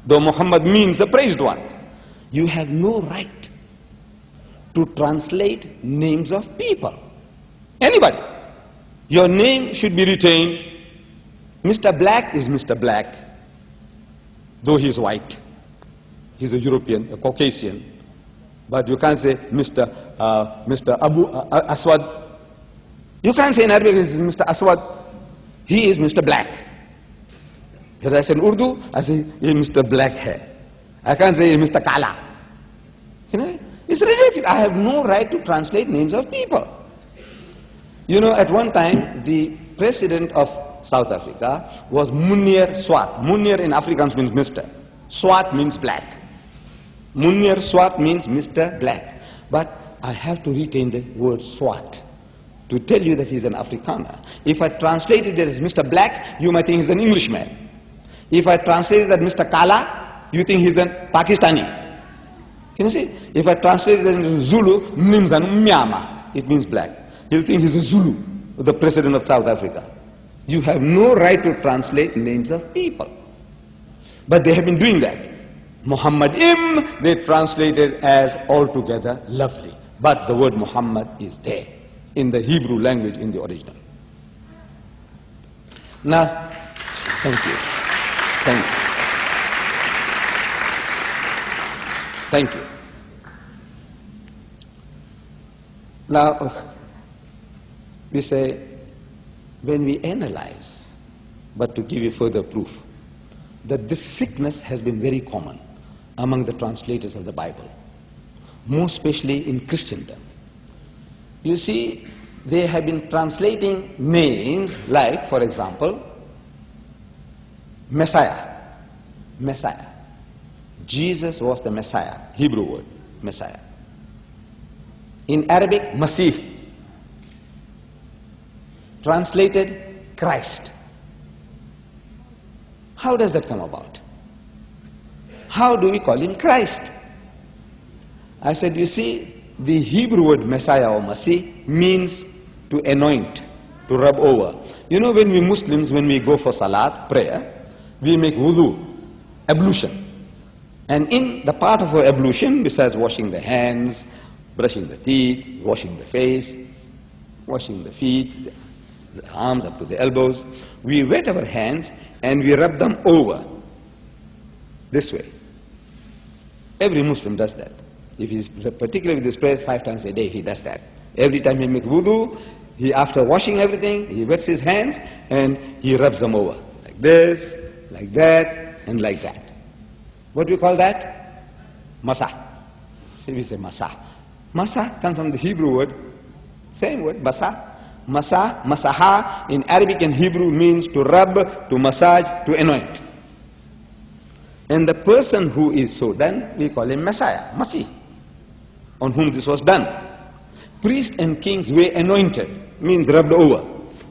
though Muhammad means the praised one. You have no right to translate names of people. Anybody. Your name should be retained. Mr. Black is Mr. Black, though he is white. He's a European, a Caucasian. But you can't say Mr. Abu Aswad. You can't say in Arabic, this is Mr. Aswad. He is Mr. Black. If I say in Urdu, I say Mr. Black hair. I can't say Mr. Kala. You know, it's ridiculous. I have no right to translate names of people. You know, at one time, the president of South Africa was Munir Swart. Munir in Afrikaans means Mr. Swart means black. Munir Swart means Mr. Black. But I have to retain the word Swart to tell you that he's an Afrikaner. If I translate it as Mr. Black, you might think he's an Englishman. If I translate it as Mr. Kala, you think he's a Pakistani. Can you see? If I translate it as Zulu, Nimzan Myama, it means black. He'll think he's a Zulu, the president of South Africa. You have no right to translate names of people. But they have been doing that. Muhammad they translated as altogether lovely. But the word Muhammad is there in the Hebrew language in the original. Now, thank you. Thank you. Thank you. Now, we say, when we analyze, but to give you further proof, that this sickness has been very common among the translators of the Bible, more especially in Christendom. You see, they have been translating names like, for example, Messiah. Messiah. Jesus was the Messiah, Hebrew word, Messiah. In Arabic, Masih. Translated, Christ. How does that come about? How do we call him Christ? I said, you see, the Hebrew word Messiah or Masih means to anoint, to rub over. You know, when we Muslims, when we go for salat, prayer, we make wudu, ablution. And in the part of our ablution, besides washing the hands, brushing the teeth, washing the face, washing the feet, the arms up to the elbows, we wet our hands and we rub them over this way. Every Muslim does that. If he's particularly with his prayers 5 times a day, he does that. Every time he makes wudu, after washing everything, he wets his hands and he rubs them over. Like this, like that, and like that. What do we call that? Masah. So we say masah. Masah comes from the Hebrew word, same word, masah. Masah, masaha, in Arabic and Hebrew means to rub, to massage, to anoint. And the person who is so done, we call him Messiah, Masih, on whom this was done. Priests and kings were anointed, means rubbed over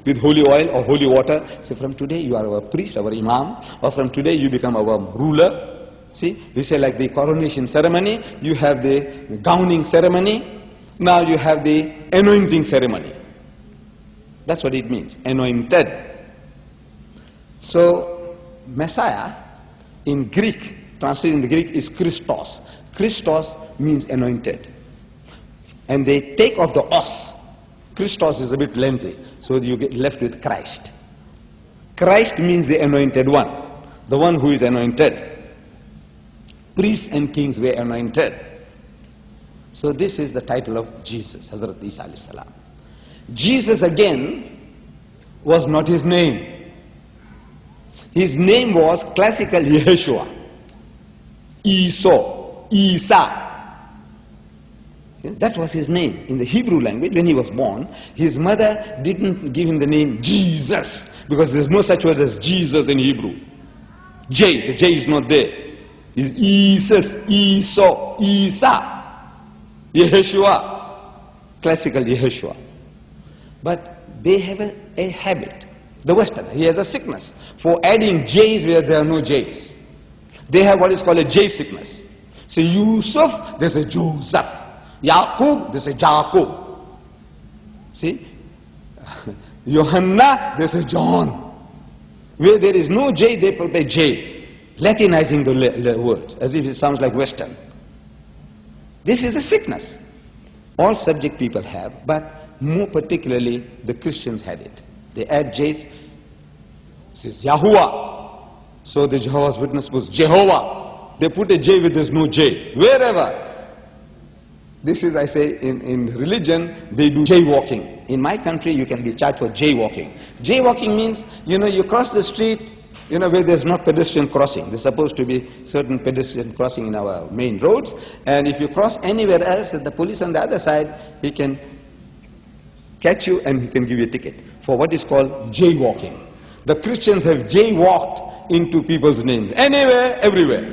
with holy oil or holy water. Say, from today you are our priest, our imam, or from today you become our ruler. See, we say like the coronation ceremony, you have the gowning ceremony, now you have the anointing ceremony. That's what it means, anointed. So, Messiah in Greek, translated in the Greek, is Christos. Christos means anointed. And they take off the os. Christos is a bit lengthy, so you get left with Christ. Christ means the anointed one, the one who is anointed. Priests and kings were anointed. So this is the title of Jesus, Hazrat Isa alayhi salam. Jesus again was not his name. His name was classical Yeshua. Isa. That was his name. In the Hebrew language, when he was born, his mother didn't give him the name Jesus, because there's no such word as Jesus in Hebrew. The J is not there. It's Isus, Isa, Yeshua, classical Yeshua. But they have a habit. The Westerner, he has a sickness for adding J's where there are no J's. They have what is called a J sickness. So Yusuf, there's a Joseph. Yaqub, there's a Jacob. See? Johanna, there's a John. Where there is no J, they put a J. Latinizing the words as if it sounds like Western. This is a sickness. All subject people have, but more particularly the Christians had it. They add J's. It says Yahuwah. So the Jehovah's Witness was Jehovah. They put a J where there's no J. Wherever. This is, I say, in religion, they do jaywalking. In my country, you can be charged for jaywalking. Jaywalking means, you cross the street, where there's not pedestrian crossing. There's supposed to be certain pedestrian crossing in our main roads. And if you cross anywhere else, the police on the other side, he can catch you and he can give you a ticket for what is called jaywalking. The Christians have jaywalked into people's names. Anywhere, everywhere.